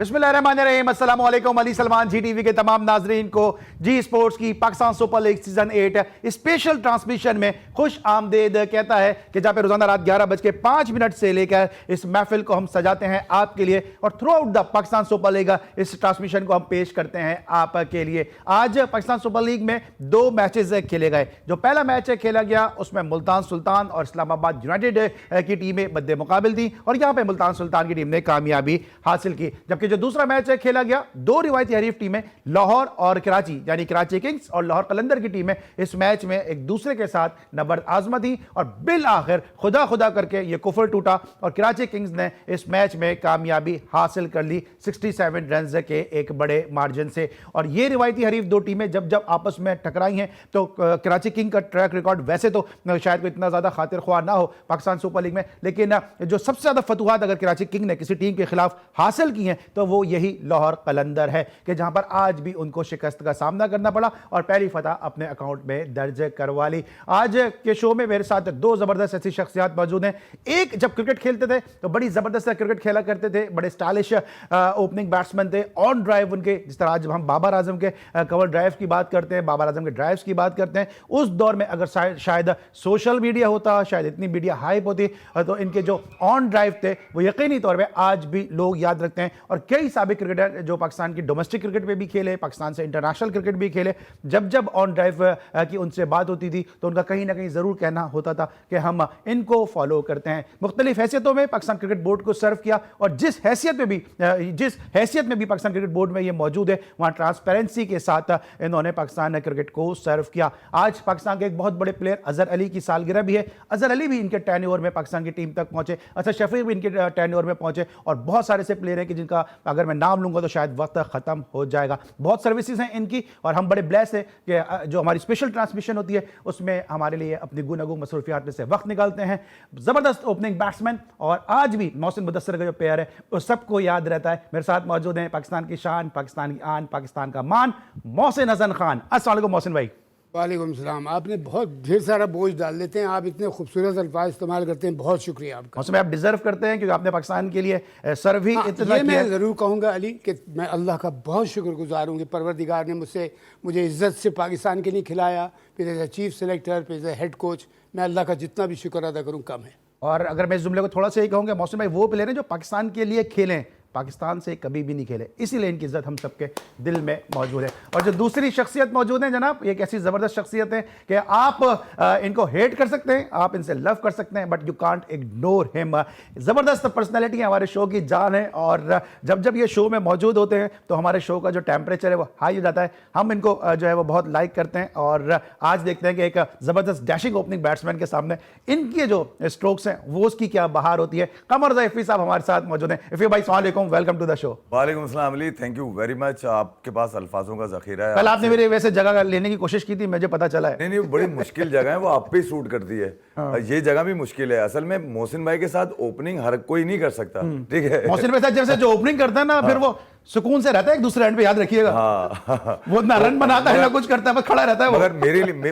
बिस्मिल्लाहिर्रहमानिर्रहीम, अस्सलाम वालेकुम। अली सलमान जी टीवी के तमाम नाजरीन को जी स्पोर्ट्स की Pakistan super league season 8 special transmission में खुश आमदेद कहता है कि जहां पे रोजाना रात 11:05 से लेकर इस महफिल को हम सजाते हैं आपके लिए और through out the Pakistan super league इस ट्रांसमिशन को हम पेश करते हैं आपके लिए। आज पाकिस्तान सुपर लीग में 2 मैचेस खेले गए। जो पहला मैच खेला गया उसमें मुल्तान सुल्तान और इस्लामाबाद यूनाइटेड की टीमें बद्दे मुकाबिल थी और यहां पे मुल्तान सुल्तान की टीम ने कामयाबी हासिल की। जबकि जो दूसरा मैच खेला गया, 2 रिवायती हरीफ टीमें लाहौर और कराची यानी कराची किंग्स और लाहौर कलंदर की टीमें इस मैच में एक दूसरे के साथ नबर्द आजमा थी और बिल आखिर खुदा खुदा करके ये कुफर टूटा और कराची किंग्स ने इस मैच में कामयाबी हासिल कर ली 67 रन के एक बड़े मार्जिन से। और ये रिवायती हरीफ 2 टीमें जब जब आपस में टकराई हैं तो कराची किंग का ट्रैक रिकॉर्ड वैसे तो शायद कोई इतना ज्यादा खातिर ख्वाह ना हो पाकिस्तान सुपर लीग में, लेकिन जो सबसे ज्यादा फतुहात अगर कराची किंग ने किसी टीम के खिलाफ हासिल की हैं तो वो यही लाहौर कलंदर है कि जहां पर आज भी उनको शिकस्त का सामना करना पड़ा और पहली फतह अपने अकाउंट में दर्ज करवा ली। आज के शो में मेरे साथ 2 जबरदस्त ऐसी शख्सियत मौजूद हैं। एक जब क्रिकेट खेलते थे तो बड़ी जबरदस्त क्रिकेट खेला करते थे, बड़े स्टाइलिश ओपनिंग बैट्समैन थे, ऑन ड्राइव उनके, जिस तरह आज हम बाबर आजम के कवर ड्राइव की बात करते हैं, बाबर आजम के ड्राइव्स की बात करते हैं, उस दौर में अगर शायद सोशल मीडिया होता, शायद इतनी मीडिया हाइप होती तो इनके जो ऑन ड्राइव थे वो यकीनी तौर पर आज भी लोग याद रखते हैं। और कई साबिक क्रिकेटर जो पाकिस्तान की डोमेस्टिक क्रिकेट में भी खेले, पाकिस्तान से इंटरनेशनल क्रिकेट भी खेले, जब जब ऑन ड्राइव की उनसे बात होती थी तो उनका कहीं ना कहीं जरूर कहना होता था कि हम इनको फॉलो करते हैं। मुख्तलिफ हैसियतों में पाकिस्तान क्रिकेट बोर्ड को सर्व किया और जिस हैसियत में भी पाकिस्तान क्रिकेट बोर्ड में ये मौजूद है वहां ट्रांसपेरेंसी के साथ इन्होंने पाकिस्तान क्रिकेट को सर्व किया। आज पाकिस्तान के एक बहुत बड़े प्लेयर अजहर अली की सालगिरह भी है। अजहर अली भी इनके टेन्योर में पाकिस्तान की टीम तक पहुंचे, असद शफीक भी इनके टेन्योर में पहुंचे और बहुत सारे ऐसे प्लेयर हैं कि जिनका अगर मैं नाम लूंगा तो शायद वक्त खत्म हो जाएगा। बहुत सर्विसेज हैं इनकी और हम बड़े ब्लेस हैं कि जो हमारी स्पेशल ट्रांसमिशन होती है उसमें हमारे लिए अपनी गुनगु मसरूफियात में से वक्त निकालते हैं। जबरदस्त ओपनिंग बैट्समैन और आज भी मोहसिन मुदस्सिर का जो प्लेयर है वो सबको याद रहता है। मेरे साथ मौजूद हैं पाकिस्तान की शान, पाकिस्तान की आन, पाकिस्तान का मान, मोहसिन हसन खान। अस्सलाम वालेकुम मोहसिन भाई। वालेकुम सलाम। आपने बहुत ढेर सारा बोझ डाल देते हैं, आप इतने खूबसूरत अल्फाज इस्तेमाल करते हैं, बहुत शुक्रिया आपका। उसमें आप डिजर्व करते हैं क्योंकि आपने पाकिस्तान के लिए सर्व ही इतना ये मैं ज़रूर कहूँगा अली कि मैं अल्लाह का बहुत शुक्रगुजार हूँ कि परवरदिगार ने मुझे इज़्ज़त से पाकिस्तान के लिए खिलाया, फिर एज ए चीफ सेलेक्टर, फिर एज ए हेड कोच। मैं अल्लाह का जितना भी शुक्र अदा करूँ कम है। और अगर मैं इस जुमले को थोड़ा सा ही कहूँगा, मोहसिन भाई वो प्लेयर हैं जो पाकिस्तान के लिए खेलें, पाकिस्तान से कभी भी नहीं खेले, इसीलिए इनकी इज्जत हम सबके दिल में मौजूद है। और जो दूसरी शख्सियत मौजूद है जनाब, एक ऐसी जबरदस्त शख्सियत है कि आप इनको हेट कर सकते हैं, आप इनसे लव कर सकते हैं, but you can't ignore him. जबरदस्त पर्सनैलिटी है, हमारे शो की जान है और जब जब ये शो में मौजूद होते हैं तो हमारे शो का जो टेम्परेचर है वो हाई हो जाता है। हम इनको जो है वो बहुत लाइक करते हैं और आज देखते हैं कि एक जबरदस्त डैशिंग ओपनिंग बैट्समैन के सामने इनके जो स्ट्रोक्स हैं वो उसकी क्या बहार होती है। कमर रज़ा इफ़ी साहब हमारे साथ मौजूद हैं। इफ़ी भाई अस्सलाम वालेकुम, वेलकम टू द शो। वालेकुम अस्सलाम Ali, thank you very much. आपके पास अल्फाजों का जखीरा है। कल आपने मेरे वैसे जगह लेने की कोशिश की थी, मुझे पता चला है। नहीं, बड़ी मुश्किल जगह है, वो आप पे सूट करती है। हाँ। ये जगह भी मुश्किल है। असल में मोहसिन भाई के साथ ओपनिंग हर कोई नहीं कर सकता, ठीक है। मोहसिन भाई साथ जैसे जो ओपनिंग करता है ना, फिर वो सुकून से रहता है एक दूसरे एंड पे, याद रखिएगा। हाँ। वो ना रन बनाता है ना कुछ करता है, बस खड़ा रहता है वो। मगर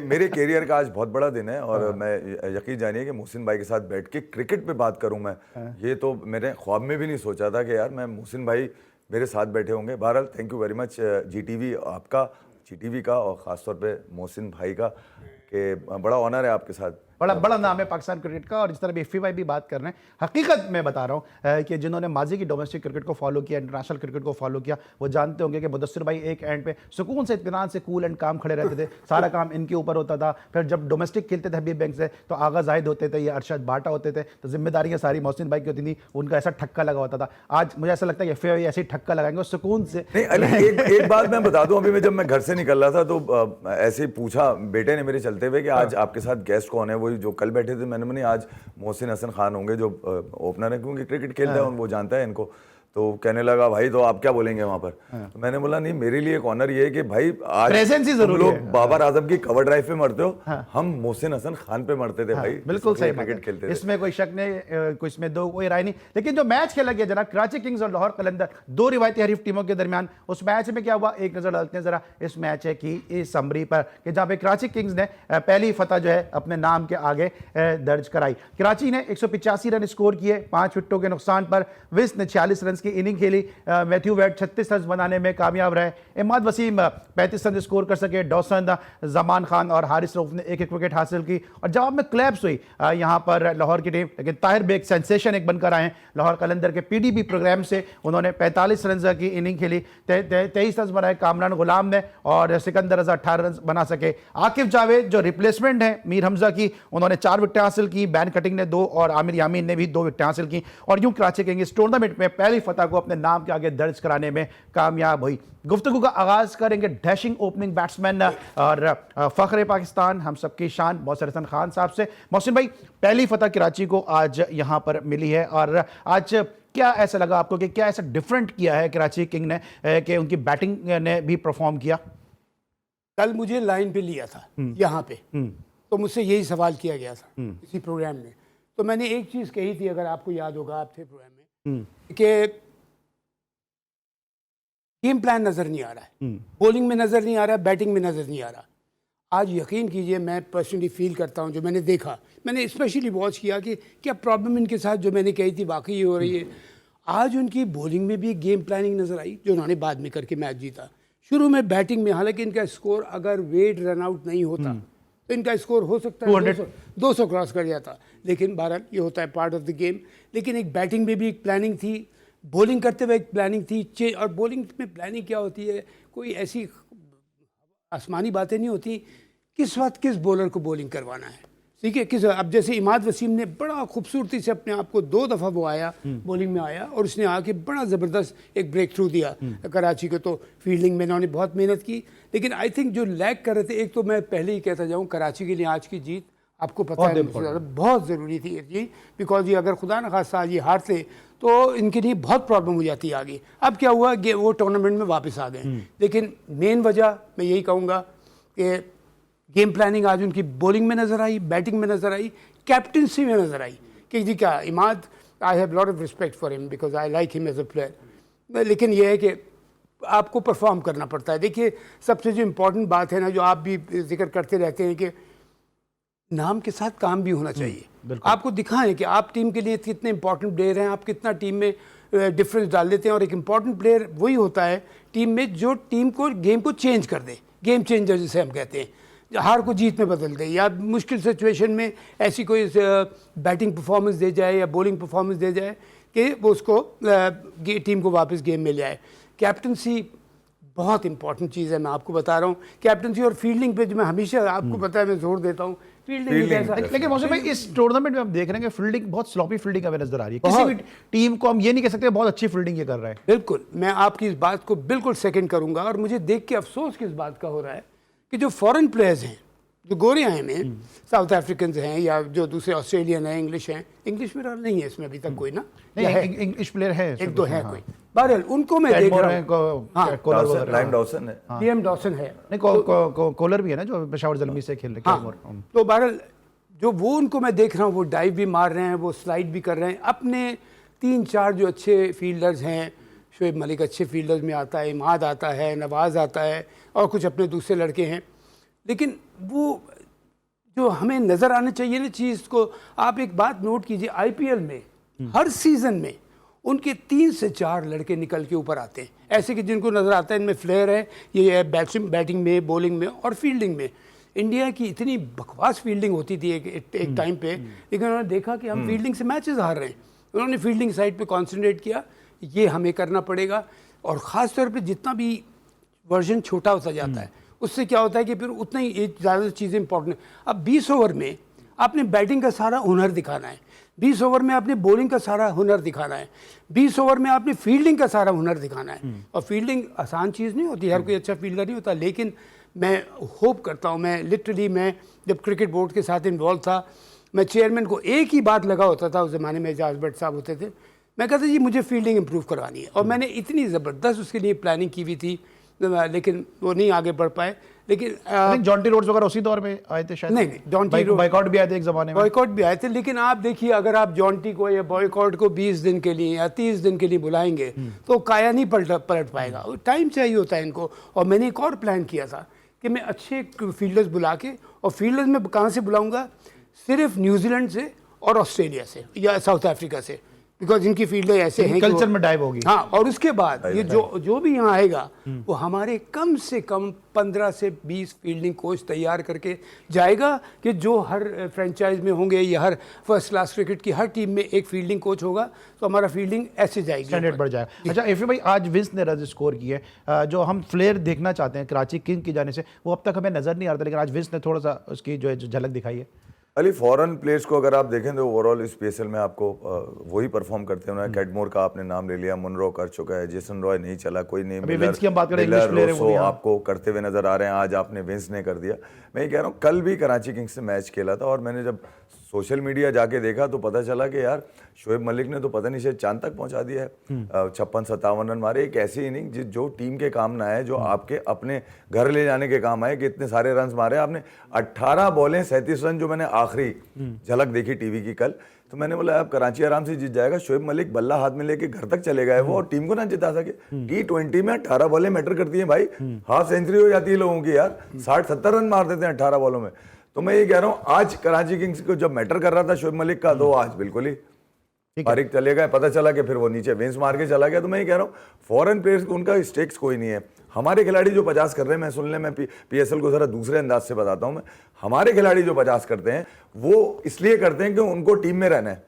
मेरे कैरियर का आज बहुत बड़ा दिन है और मैं यकीन जानिए कि मोहसिन भाई के साथ बैठ के क्रिकेट पे बात करूं मैं, ये तो मैंने ख्वाब में भी नहीं सोचा था कि यार मैं मोहसिन भाई मेरे साथ बैठे होंगे। बहरहाल thank you very much Zee TV आपका, जीटीवी का और ख़ासतौर पे मोहसिन भाई का, कि बड़ा ऑनर है आपके साथ। बड़ा नाम है पाकिस्तान क्रिकेट का। और जिस तरह भी इफ़ी भाई भी बात कर रहे हैं, हकीकत में बता रहा हूँ कि जिन्होंने माजी की डोमेस्टिक क्रिकेट को फॉलो किया, इंटरनेशनल क्रिकेट को फॉलो किया, वो जानते होंगे कि मुदस्सिर भाई एक एंड पे सुकून से, इत्मीनान से, कूल एंड काम खड़े रहते थे, सारा काम इनके ऊपर होता था। फिर जब डोमेस्टिक खेलते थे हबीब बैंक से तो आगा जाहिद होते थे या अरशद बाटा होते थे, तो जिम्मेदारियाँ सारी मोहसिन भाई की होती थी, उनका ऐसा ठक्का लगा होता था। आज मुझे ऐसा लगता है कि इफ़ी भाई ऐसे ही ठक्का लगाएंगे सुकून से। एक बात मैं बता दूं, अभी जब मैं घर से निकल रहा था तो ऐसे ही पूछा बेटे ने मेरे चलते हुए कि आज आपके साथ गेस्ट कौन है, वही जो कल बैठे थे। मैंने आज मोहसिन हसन खान होंगे जो ओपनर है, क्योंकि क्रिकेट खेलता है, वो जानता है इनको। तो कहने लगा भाई तो आप क्या बोलेंगे वहां पर। तो मैंने बोला नहीं, मेरे लिए एक ऑनर ये है कि भाई आज तुम लोग बाबर आजम की कवर ड्राइव पे मरते हो, हम मोहसिन हसन खान पे मरते थे। भाई बिल्कुल सही क्रिकेट खेलते थे, इसमें कोई शक नहीं, कुछ में दो कोई राय नहीं। लेकिन जो मैच खेला गया जनाब, कराची किंग्स और लाहौर कलंदर, 2 रिवायती हरीफ टीमों के दरमियान, उस मैच में क्या हुआ एक नजर डालते हैं जरा इस मैच की इस समरी पर, कि जहां पे कराची किंग्स ने पहली फतह जो है अपने नाम के आगे दर्ज कराई। कराची ने 185 रन स्कोर किए 5 विकेटों के नुकसान पर। विस ने 46 रन की इनिंग खेली। मैथ्यू वेड 36 रन बनाने में कामयाब रहे। इमाद वसीम 35 रन स्कोर कर सके। डॉसन, जमान खान और हारिस रऊफ ने एक एक विकेट हासिल की और जवाब में क्लैप्स हुई यहाँ पर लाहौर की टीम। लेकिन ताहिर बेग सेंसेशन एक बनकर आए हैं लाहौर कलंदर के पीडीबी प्रोग्राम से। उन्होंने 45 रन की इनिंग खेली, 23 रन बनाए कामरान गुलाम ने और सिकंदर रजा 18 रन बना सके। आकिफ जावेद जो रिप्लेसमेंट है मीर हमजा की, उन्होंने 4 विकेटें हासिल की। बैन कटिंग ने 2 और आमिर यामीन ने भी 2 विकेटें हासिल की और यूं कराची किंग्स इस टूर्नामेंट में पहली फतह को अपने नाम के आगे दर्ज कराने में कामयाब हुई। गुफ्तगू का आगाज करेंगे डैशिंग ओपनिंग बैट्समैन और फख्र पाकिस्तान, हम सबकी शान मोहसिन हसन खान साहब से। मोहसिन भाई, पहली फतह कराची को आज यहां पर मिली है और आज क्या ऐसा लगा आपको कि क्या ऐसा डिफरेंट किया है कराची किंग ने कि उनकी बैटिंग ने भी परफॉर्म किया? कल मुझे लाइन पे लिया था यहाँ पे, तो मुझसे यही सवाल किया गया था इसी प्रोग्राम में। तो मैंने एक चीज़ कही थी, अगर आपको याद होगा, आप थे प्रोग्राम में, कि गेम प्लान नज़र नहीं आ रहा है, बॉलिंग में नज़र नहीं आ रहा है, बैटिंग में नज़र नहीं आ रहा। आज यकीन कीजिए, मैं पर्सनली फील करता हूँ, जो मैंने देखा, मैंने स्पेशली वॉच किया कि क्या प्रॉब्लम इनके साथ जो मैंने कही थी वाकई हो रही है। आज उनकी बॉलिंग में भी गेम प्लानिंग नज़र आई, जो उन्होंने बाद में करके मैच जीता। शुरू में बैटिंग में, हालांकि इनका स्कोर अगर वेट रन आउट नहीं होता तो इनका स्कोर हो सकता है 200 क्रॉस कर जाता, लेकिन बहरहाल ये होता है, पार्ट ऑफ द गेम। लेकिन एक बैटिंग में भी एक प्लानिंग थी, बॉलिंग करते हुए एक प्लानिंग थी। और बॉलिंग में प्लानिंग क्या होती है, कोई ऐसी आसमानी बातें नहीं होती, किस वक्त किस बॉलर को बॉलिंग करवाना है, ठीक है, किस। अब जैसे इमाद वसीम ने बड़ा खूबसूरती से अपने आप को 2 दफ़ा वो आया, बॉलिंग में आया और उसने आके बड़ा ज़बरदस्त एक ब्रेक थ्रू दिया कराची को। तो फील्डिंग में इन्होंने बहुत मेहनत की, लेकिन आई थिंक जो लैग कर रहे थे, एक तो मैं पहले ही कहता जाऊँ, कराची के लिए आज की जीत आपको पता है बहुत ज़रूरी थी ये जीत, बिकॉज ये अगर खुदा न खास्ता आज ये हारते तो इनके लिए बहुत प्रॉब्लम हो जाती है आगे। अब क्या हुआ, वो टूर्नामेंट में वापस आ गए। लेकिन मेन वजह मैं यही कहूँगा कि गेम प्लानिंग आज उनकी बॉलिंग में नज़र आई, बैटिंग में नज़र आई, कैप्टनसी में नज़र आई कि जी क्या Imad, I have lot of respect for him because I like him as a player. लेकिन यह है कि आपको परफॉर्म करना पड़ता है। देखिए, सबसे जो इम्पोर्टेंट बात है ना, जो आप भी जिक्र करते रहते हैं कि नाम के साथ काम भी होना चाहिए। आपको दिखाएं कि आप टीम के लिए कितने इंपॉर्टेंट प्लेयर हैं, आप कितना टीम में डिफरेंस डाल देते हैं। और एक इम्पॉर्टेंट प्लेयर वही होता है टीम में जो टीम को, गेम को चेंज कर दे, गेम चेंजर जिसे हम कहते हैं, हार को जीत में बदल दे, या मुश्किल सिचुएशन में ऐसी कोई बैटिंग परफॉर्मेंस दे जाए या बॉलिंग परफॉर्मेंस दे जाए कि वो उसको टीम को वापस गेम में ले आए। कैप्टनसी बहुत इंपॉर्टेंट चीज़ है, मैं आपको बता रहा हूँ। कैप्टनसी और फील्डिंग पे जो मैं हमेशा आपको पता है मैं जोर देता हूँ, फील्डिंग कैसा। लेकिन मौसम भाई, इस टूर्नामेंट में हम देख रहे हैं कि फील्डिंग बहुत स्लॉपी फील्डिंग हमें नजर आ रही है। किसी भी टीम को हम ये नहीं कह सकते बहुत अच्छी फील्डिंग ये कर रहा है। बिल्कुल, मैं आपकी इस बात को बिल्कुल सेकंड करूंगा। और मुझे देख के अफसोस किस बात का हो रहा है कि जो फॉरेन प्लेयर्स हैं, जो गोरे आए हैं, साउथ अफ्रीकन हैं या जो दूसरे ऑस्ट्रेलियन हैं, इंग्लिश हैं, इंग्लिश में नहीं है इसमें अभी तक कोई ना, इंग्लिश प्लेयर है, एक दो है कोई। बहरहाल उनको मैं देख रहा हूँ, लाइम डॉसन है, डीएम डॉसन है, कोलर भी है ना जो पेशावर ज़ल्मी से खेल रहे हैं। तो बहरहाल जो वो उनको मैं देख रहा हूँ, वो डाइव भी मार रहे हैं, वो स्लाइड भी कर रहे हैं। अपने 3-4 जो अच्छे फील्डर्स हैं, शोएब मलिक अच्छे फील्डर्स में आता है, इमाद आता है, नवाज आता है और कुछ अपने दूसरे लड़के हैं। लेकिन वो जो हमें नज़र आना चाहिए ना चीज़ को, आप एक बात नोट कीजिए, आईपीएल में हर सीज़न में उनके 3 से 4 लड़के निकल के ऊपर आते हैं, ऐसे कि जिनको नज़र आता है इनमें फ्लेयर है, ये बैटिंग में, बॉलिंग में और फील्डिंग में। इंडिया की इतनी बकवास फील्डिंग होती थी एक टाइम पे, लेकिन उन्होंने देखा कि हम फील्डिंग से मैचेस हार रहे हैं, उन्होंने फील्डिंग साइड पे कंसंट्रेट किया। ये हमें करना पड़ेगा। और ख़ास तौर पे जितना भी वर्जन छोटा होता जाता है, उससे क्या होता है कि फिर उतना ही ज़्यादा चीज़ें इंपॉर्टेंट है। अब 20 ओवर में आपने बैटिंग का सारा हुनर दिखाना है, 20 ओवर में आपने बॉलिंग का सारा हुनर दिखाना है, 20 ओवर में आपने फील्डिंग का सारा हुनर दिखाना है। और फील्डिंग आसान चीज़ नहीं होती, हर कोई अच्छा फील्डर नहीं होता। लेकिन मैं होप करता हूँ, मैं लिटरली, मैं जब क्रिकेट बोर्ड के साथ इन्वॉल्व था, मैं चेयरमैन को एक ही बात लगा होता था, उस ज़माने में एजाज भट्ट साहब होते थे, मैं कहता जी मुझे फील्डिंग इंप्रूव करवानी है। और मैंने इतनी ज़बरदस्त उसके लिए प्लानिंग की हुई थी, लेकिन वो नहीं आगे बढ़ पाए। लेकिन जॉन्टी रोड्स वगैरह उसी दौर में आए थे शायद। नहीं, जॉन्टी बॉयकॉट भी आए थे एक ज़माने में, बॉयकॉट भी आए थे। लेकिन आप देखिए, अगर आप जॉन्टी को या बॉयकॉट को 20 दिन के लिए या 30 दिन के लिए बुलाएंगे तो काया नहीं पलट पाएगा, टाइम चाहिए होता है इनको। और मैंने एक और प्लान किया था कि मैं अच्छे फील्डर्स बुला के, और फील्डर्स में कहाँ से बुलाऊंगा, सिर्फ न्यूजीलैंड से और ऑस्ट्रेलिया से या साउथ अफ्रीका से, बिकॉज इनकी फील्डें ऐसे हैं कि कल्चर में डाइव होगी। हाँ, और उसके बाद ये जो भी यहाँ आएगा वो हमारे कम से कम 15 से 20 फील्डिंग कोच तैयार करके जाएगा, कि जो हर फ्रेंचाइज में होंगे या हर फर्स्ट क्लास क्रिकेट की हर टीम में एक फील्डिंग कोच होगा, तो हमारा फील्डिंग ऐसे जाएगी, स्टैंडर्ड बढ़ जाएगा। अच्छा एफी भाई, आज विंस ने रन स्कोर किए, जो हम फ्लेयर देखना चाहते हैं कराची किंग की जाने से, वो अब तक हमें नजर नहीं आ रहा था, लेकिन आज विंस ने थोड़ा सा उसकी जो है झलक दिखाई है। अली फॉरेन प्लेयर्स को अगर आप देखें तो ओवरऑल इस PSL में आपको वही परफॉर्म करते हैं। कैटमोर का आपने नाम ले लिया, मुनरो कर चुका है, जेसन रॉय नहीं चला, कोई नहीं, विंस की हम बात करें, इंग्लिश प्लेयर है वो भी आपको करते हुए नजर आ रहे हैं। आज आपने विंस ने कर दिया। मैं ये कह रहा हूँ, कल भी कराची किंग्स से मैच खेला था और मैंने जब सोशल मीडिया जाके देखा तो पता चला कि यार शोएब मलिक ने तो पता नहीं शायद चांद तक पहुंचा दिया है। 56-57 रन मारे, एक ऐसी इनिंग जो टीम के काम ना है, जो आपके अपने घर ले जाने के काम आए, कि इतने सारे रन मारे आपने। 18 बॉलें 37 रन, जो मैंने आखिरी झलक देखी टीवी की कल, तो मैंने बोला अब कराची आराम से जीत जाएगा। शोएब मलिक बल्ला हाथ में लेके घर तक चले गए वो, और टीम को ना जिता सके। T20 में 18 बॉलें मैटर करती हैं भाई, हाफ सेंचुरी हो जाती है लोगों की यार, 60-70 रन मार देते हैं 18 बॉलों में। तो मैं ये कह रहा हूँ, आज कराची किंग्स को जब मैटर कर रहा था शोएब मलिक का, तो आज बिल्कुल ही फारिग चले गए। पता चला कि फिर वो नीचे विंस मार के चला गया। तो मैं ये कह रहा हूँ, फॉरेन प्लेयर्स को उनका स्टेक्स कोई नहीं है। हमारे खिलाड़ी जो 50 कर रहे हैं, मैं सुन ले, मैं PSL को जरा दूसरे अंदाज से बताता हूँ। मैं हमारे खिलाड़ी जो 50 करते हैं वो इसलिए करते हैं कि उनको टीम में रहना है,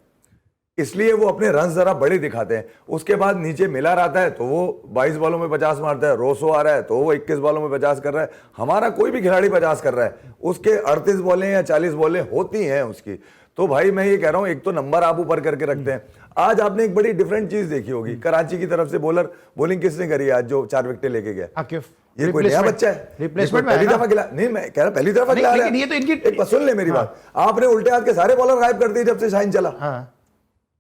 इसलिए वो अपने रन जरा बड़े दिखाते हैं। उसके बाद नीचे मिलर आता है तो वो 22 बॉलों में 50 मारता है, रोसो आ रहा है तो वो 21 बॉलों में 50 कर रहा है। हमारा कोई भी खिलाड़ी 50 कर रहा है, उसके 38 बॉलें या 40 बॉलें होती हैं उसकी। तो भाई मैं ये कह रहा हूं, एक तो नंबर आप ऊपर करके रखते हैं। आज आपने एक बड़ी डिफरेंट चीज देखी होगी, कराची की तरफ से बॉलिंग किसने करी आज, जो 4 विकेट लेके गया? आकिफ। ये कोई नया बच्चा है? रिप्लेसमेंट पहली दफा खिला नहीं, मैं कह रहा पहली दफा खिला रहा है। ये तो इनकी एक बात सुन ले मेरी बात, आपने उल्टे हाथ के सारे बॉलर गायब कर दिए जब से शाहीन चला।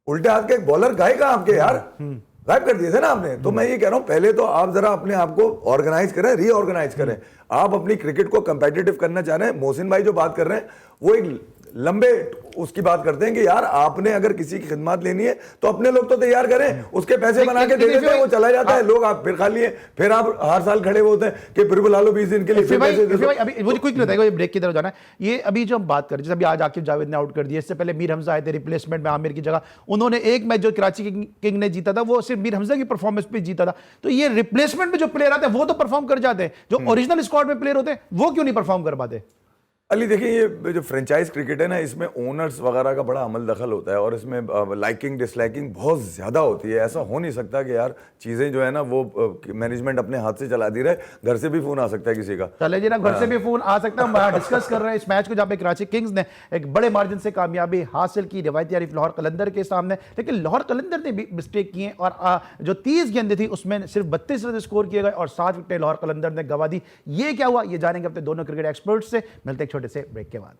उल्टे हाथ के एक बॉलर गायेगा आपके यार, गायब कर दिए थे ना आपने। तो मैं ये कह रहा हूं, पहले तो आप जरा अपने आप को ऑर्गेनाइज करें, रीऑर्गेनाइज करें। आप अपनी क्रिकेट को कंपेटिटिव करना चाह रहे हैं। मोहसिन भाई जो बात कर रहे हैं वो एक लंबे उसकी बात करते हैं कि यार आपने अगर किसी की खिदमत लेनी है तो अपने लोग तो तैयार करें, उसके पैसे बना के दे देते हैं, वो चला जाता है, लोग आप फिर खा लिए, फिर आप हर साल खड़े होते हैं कि फिर बुला लो 20 दिन के लिए, फिर पैसे दे दो। अभी मुझे क्विक बताइए, ब्रेक की तरफ जाना है। ये अभी जो हम बात कर रहे हैं, जैसे अभी आज आकिब जावेद ने आउट कर दिया, इससे पहले मीर हमजा आए थे रिप्लेसमेंट में आमिर की जगह। उन्होंने एक मैच जो कराची किंग ने जीता था वो सिर्फ मीर हमजा की परफॉर्मेंस पे जीता था। तो ये रिप्लेसमेंट में जो प्लेयर आते हैं वो तो परफॉर्म कर जाते हैं, जो ओरिजिनल स्क्वाड में प्लेयर होते हैं वो क्यों नहीं परफॉर्म कर पाते? अली देखिए, ये जो फ्रेंचाइज क्रिकेट है ना, इसमें ओनर्स वगैरह का बड़ा अमल दखल होता है और इसमें लाइकिंग डिसलाइकिंग बहुत ज़्यादा होती है। ऐसा हो नहीं सकता कि यार चीज़ें जो है ना वो मैनेजमेंट अपने हाथ से चला दी रहे। घर से भी फ़ोन आ सकता है किसी का। चले जी ना, घर से भी फ़ोन आ सकता है। हम डिस्कस कर रहे हैं इस मैच को जहाँ पे कराची किंग्स ने एक बड़े मार्जिन से कामयाबी हासिल की रिवायती हरीफ लाहौर कलंदर के सामने। लेकिन लाहौर कलंदर ने भी मिस्टेक किए और जो 30 गेंदें थी उसमें सिर्फ 32 रन स्कोर किए गए और 7 विकेटें लाहौर कलंदर ने गंवा दी। ये क्या हुआ, ये जानेंगे अपने दोनों क्रिकेट एक्सपर्ट्स से। मिलते एक छोटे से ब्रेक के बाद।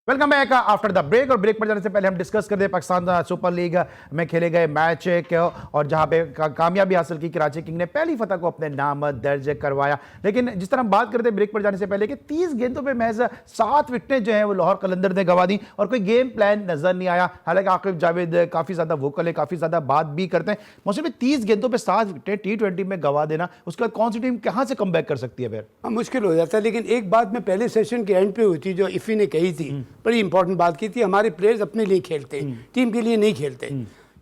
Welcome back after the break. और ब्रेक पर जाने से पहले हम डिस्कस करते हैं पाकिस्तान सुपर लीग में खेले गए मैच और जहां पे कामयाबी हासिल की कराची किंग ने पहली फतह को अपने नाम दर्ज करवाया। लेकिन जिस तरह हम बात करते हैं ब्रेक पर जाने से पहले कि 30 गेंदों पे महज 7 विकेटें जो हैं वो लाहौर कलंदर ने गंवा दी और कोई गेम प्लान नजर नहीं आया। हालांकि आकिब जावेद काफी ज्यादा वोकल है, काफी ज्यादा बात भी करते हैं। मौसम 30 गेंदों पर 7 विकेटें T20 में गंवा देना, उसके बाद कौन सी टीम कहां से कम बैक कर सकती है? फिर मुश्किल हो जाता है। लेकिन एक बात मैं पहले सेशन के एंड पे हुई थी जो इफ़ी ने कही थी, बड़ी इंपॉर्टेंट बात की थी, हमारे प्लेयर्स अपने लिए खेलते हैं, टीम के लिए नहीं खेलते।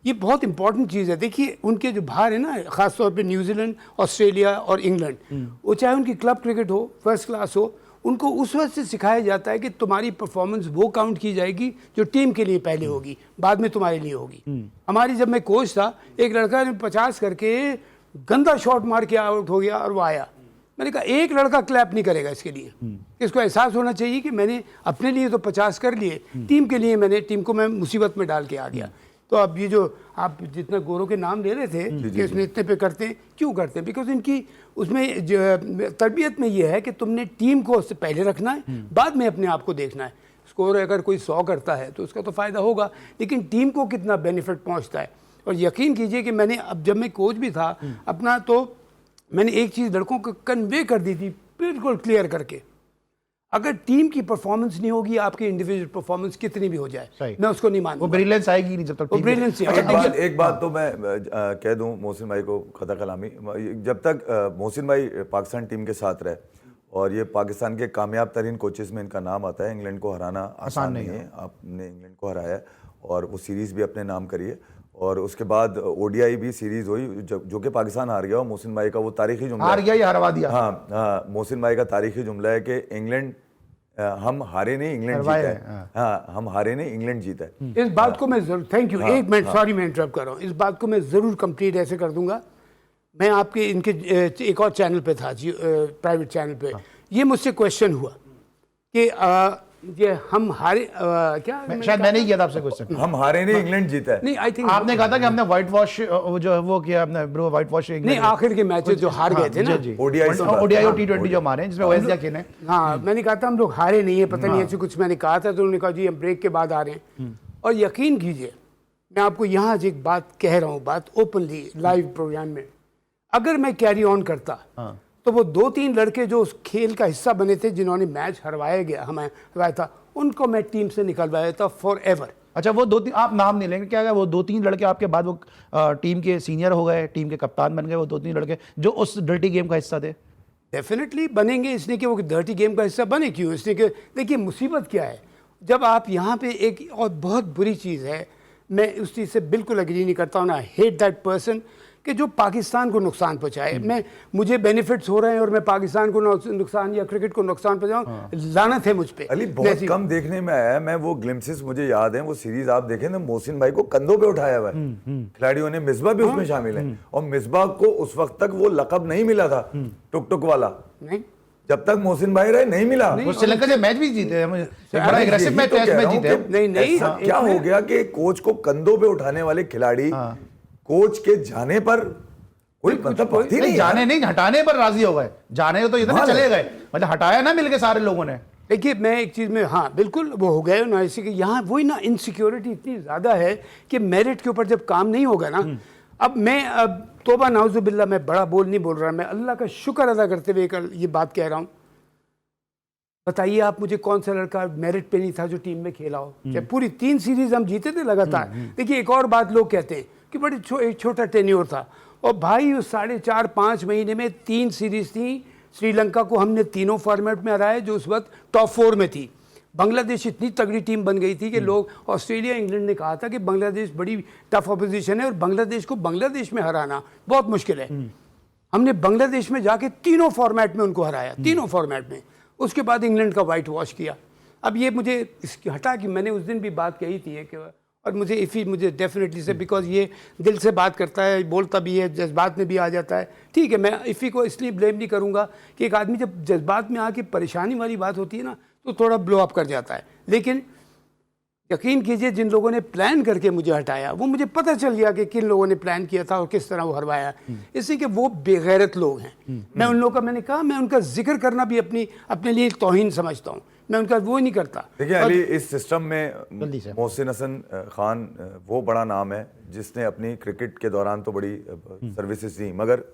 ये बहुत इंपॉर्टेंट चीज़ है। देखिए उनके जो बाहर है ना, खासतौर पे न्यूजीलैंड, ऑस्ट्रेलिया और इंग्लैंड, वो चाहे उनकी क्लब क्रिकेट हो, फर्स्ट क्लास हो, उनको उस वक्त से सिखाया जाता है कि तुम्हारी परफॉर्मेंस वो काउंट की जाएगी जो टीम के लिए पहले होगी, बाद में तुम्हारे लिए होगी। हमारी जब मैं कोच था, एक लड़का ने 50 करके गंदा शॉट मार के आउट हो गया और वो आया। मैंने कहा एक लड़का क्लैप नहीं करेगा इसके लिए। इसको एहसास होना चाहिए कि मैंने अपने लिए तो 50 कर लिए, टीम के लिए मैंने टीम को मैं मुसीबत में डाल के आ गया। तो अब ये जो आप जितना गोरों के नाम ले रहे थे कि इसने इतने पे करते हैं, क्यों करते हैं? बिकॉज इनकी उसमें तरबियत में ये है कि तुमने टीम को उससे पहले रखना है, बाद में अपने आप को देखना है। स्कोर अगर कोई 100 करता है तो उसका तो फ़ायदा होगा, लेकिन टीम को कितना बेनिफिट पहुँचता है। और यकीन कीजिए कि मैंने अब जब मैं कोच भी था अपना, तो मैंने एक चीज़ लड़कों को कन्वे कर दी थी बिल्कुल क्लियर करके, अगर टीम की परफॉर्मेंस नहीं होगी, आपकी इंडिविजुअल परफॉर्मेंस कितनी भी हो जाए, सही। मैं उसको नहीं वो मानूंगा। ब्रिलियंस आएगी नहीं जब तक वो team- brilliance नहीं अच्छा, आएगी। एक बात तो मैं कह दूं मोहसिन भाई को खता कलामी, जब तक मोहसिन भाई पाकिस्तान टीम के साथ रहे और ये पाकिस्तान के कामयाब तरीन कोचेस में इनका नाम आता है, इंग्लैंड को हराना आसान नहीं है। आपने इंग्लैंड को हराया है और वो सीरीज़ भी अपने नाम करी है और उसके बाद ओडीआई भी सीरीज़ हुई जो कि पाकिस्तान हार गया। और मोहसिन भाई का वो तारीखी जुमला हार गया या हरवा दिया? हाँ हाँ, मोहसिन भाई का तारीखी जुमला है कि इंग्लैंड हम हारे नहीं, इंग्लैंड जीता हरवाए है। हैं, हाँ, हम हारे नहीं, इंग्लैंड जीता है। इस बात को मैं जरूर, थैंक यू, एक मिनट, सॉरी मैं इंटरप्ट कर रहा हूँ, इस बात को मैं ज़रूर कंप्लीट ऐसे कर दूंगा। मैं आपके इनके एक और चैनल पे था जी, प्राइवेट चैनल पे, ये मुझसे क्वेश्चन हुआ कि ये हम हारे, क्या शायद मैंने ही किया था आपसे क्वेश्चन। हम हारे नहीं, इंग्लैंड जीता है। नहीं, आई थिंक आपने कहा था कि हमने व्हाइट वॉश जो है वो किया, हमने ब्रो व्हाइट वॉश नहीं, आखिर के मैचेस जो हार गए थे ना, ODI से बात- ओडीआई और टी20 जो हमारे हैं जिसमें ओएसडिया खेले हैं। हाँ, मैंने कहा था हम लोग हारे नहीं है, पता नहीं ऐसे कुछ मैंने कहा था, तो उन्होंने कहा जी हम ब्रेक के बाद आ रहे हैं। और यकीन कीजिए, मैं आपको यहाँ आज एक बात कह रहा हूँ, बात ओपनली लाइव प्रोग्राम में, अगर मैं कैरी ऑन करता तो वो 2-3 लड़के जो उस खेल का हिस्सा बने थे, जिन्होंने मैच हमें हरवाया था, उनको मैं टीम से निकलवाया था फॉर एवर। अच्छा, वो 2-3 आप नाम नहीं लेंगे, क्या है वो 2-3 लड़के आपके बाद वो टीम के सीनियर हो गए, टीम के कप्तान बन गए, वो 2-3 लड़के जो उस डर्टी गेम का हिस्सा थे? डेफिनेटली बनेंगे, इसलिए कि वो डर्टी गेम का हिस्सा बने। क्यों? इसलिए कि देखिए मुसीबत क्या है, जब आप यहाँ पे एक और बहुत बुरी चीज़ है, मैं उस चीज़ से बिल्कुल एग्री नहीं करता हूँ, ना हेट दैट पर्सन कि जो पाकिस्तान को नुकसान पहुँचाए। मुझे बेनिफिट्स हो रहे हैं और मैं पाकिस्तान को नुकसान या क्रिकेट को नुकसान पहुँचाऊँ, लानत है मुझ पर। अली बहुत कम देखने में आया है, मैं वो ग्लिम्पसेस मुझे याद है, वो सीरीज आप देखें ना, मोहसिन भाई को कंधों पे उठाया हुआ है खिलाड़ियों ने, मिसबा भी उसमें शामिल है और मिसबा को उस वक्त तक वो लकब नहीं मिला था टुक टुक वाला, नहीं, जब तक मोहसिन भाई रहे नहीं मिला। वो श्रीलंका से मैच भी जीते हैं, बड़ा एग्रेसिव मैच टेस्ट में जीते हैं। नहीं, ऐसा क्या हो गया कि कोच को कंधों पे उठाने वाले खिलाड़ी कोच के जाने पर कोई मतलब बात ही नहीं, जाने नहीं, हटाने पर राजी हो गए, जाने तो इतने चले गए, मतलब हटाया ना मिलके सारे लोगों ने। देखिए मैं एक चीज़ में, हाँ बिल्कुल वो हो गए ना, इसी के यहाँ वही ना, इनसिक्योरिटी इतनी ज़्यादा है कि मेरिट के ऊपर जब काम नहीं होगा ना, अब तोबा नाउजुबिल्ला, मैं बड़ा नहीं बोल रहा, मैं अल्लाह का शुक्र अदा करते हुए ये बात कह रहा हूँ। बताइए आप मुझे कौन सा लड़का मेरिट पे नहीं था जो टीम में खेला हो, चाहे पूरी 3 सीरीज हम जीते थे लगातार। देखिए एक और बात लोग कहते हैं कि बड़ी एक छोटा टेन्योर था, और भाई उस 4.5-5 महीने में 3 सीरीज थी, श्रीलंका को हमने तीनों फॉर्मेट में हराया जो उस वक्त टॉप 4 में थी। बांग्लादेश इतनी तगड़ी टीम बन गई थी कि लोग, ऑस्ट्रेलिया इंग्लैंड ने कहा था कि बांग्लादेश बड़ी टफ अपोजिशन है और बांग्लादेश को बांग्लादेश में हराना बहुत मुश्किल है। हमने बांग्लादेश में जाके तीनों फॉर्मेट में उनको हराया, तीनों फॉर्मेट में। उसके बाद इंग्लैंड का वाइट वॉश किया। अब ये मुझे इसकी हटा कि मैंने उस दिन भी बात कही थी कि, और मुझे इफ़ी मुझे डेफिनेटली से, बिकॉज ये दिल से बात करता है, बोलता भी है, जज्बात में भी आ जाता है, ठीक है, मैं इफ़ी को इसलिए ब्लेम नहीं करूँगा कि एक आदमी जब जज्बात में आके परेशानी वाली बात होती है ना, तो थोड़ा ब्लो अप कर जाता है। लेकिन यकीन कीजिए, जिन लोगों ने प्लान करके मुझे हटाया, वो मुझे पता चल गया कि किन लोगों ने प्लान किया था और किस तरह वो हरवाया, इसलिए कि वो बेगैरत लोग हैं। मैं उन लोगों का, मैंने कहा, मैं उनका जिक्र करना भी अपने लिए तौहीन समझता हूँ, मैं उनका वो नहीं करता। देखिए अली, इस सिस्टम में मोहसिन हसन खान वो बड़ा नाम है जिसने अपनी क्रिकेट के दौरान तो बड़ी सर्विसेज दी, मगर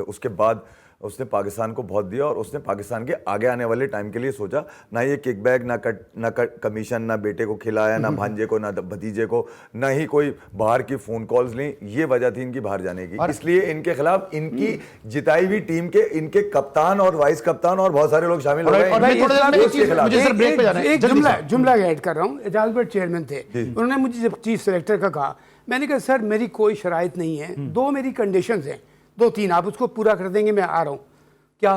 उसके बाद उसने पाकिस्तान को बहुत दिया और उसने पाकिस्तान के आगे आने वाले टाइम के लिए सोचा। ना ये किकबैक, ना कमीशन, ना बेटे को खिलाया, ना भांजे को, ना भतीजे को, ना ही कोई बाहर की फोन कॉल्स ली। ये वजह थी इनकी बाहर जाने की, इसलिए इनके खिलाफ इनकी जिताई हुई टीम के इनके कप्तान और वाइस कप्तान और बहुत सारे लोग शामिल हो गए। एक जुमला ऐड कर रहा हूँ। एजाज भट्ट चेयरमैन थे, उन्होंने मुझे जब चीफ सेलेक्टर का कहा, मैंने कहा सर मेरी कोई शराइत नहीं है, 2 मेरी कंडीशंस हैं, 2-3 आप उसको पूरा कर देंगे, मैं आ रहा हूँ। क्या?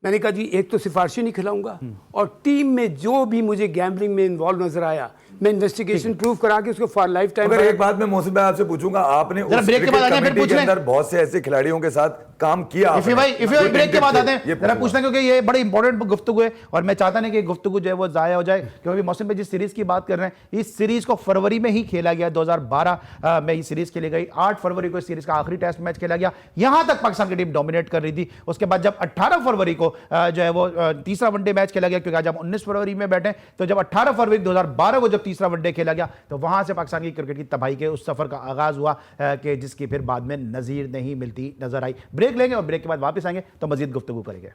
मैंने कहा जी एक तो सिफारिशी नहीं खिलाऊंगा, और टीम में जो भी मुझे गैम्बलिंग में इन्वॉल्व नजर आया, मैं इन्वेस्टिगेशन प्रूव करा के उसको फॉर लाइफ टाइम। अगर एक बात मैं मोहसिन भाई आपसे पूछूंगा, आपने उस क्रिकेट कमेटी के अंदर बहुत से ऐसे खिलाड़ियों के साथ काम किया। इफ़ी भाई ब्रेक के बाद आते हैं, जरा पूछना, क्योंकि ये बड़ी इंपॉर्टेंट गुफ्तगू है और मैं चाहता नहीं कि गुफ्तगू जो है वो जाया हो जाए, क्योंकि मोहसिन भाई जिस सीरीज की बात कर रहे हैं, इस सीरीज को फरवरी में ही खेला गया, 2012 में ये सीरीज खेली गई। 8 फरवरी को इस सीरीज का आखिरी टेस्ट मैच खेला गया। यहां तक पाकिस्तान की टीम डोमिनेट कर रही थी। उसके बाद जब 18 फरवरी को जो है वो तीसरा वनडे मैच खेला गया, क्योंकि आज हम 19 फरवरी में बैठे, तो जब 18 फरवरी 2012 को जब तीसरा वनडे खेला गया, तो वहां से पाकिस्तान की क्रिकेट की तबाही के उस सफर का आगाज हुआ कि जिसकी फिर बाद में नजीर नहीं मिलती नजर आई। ब्रेक लेंगे और ब्रेक के बाद वापस आएंगे तो मजीद गुफ्तगू करेंगे।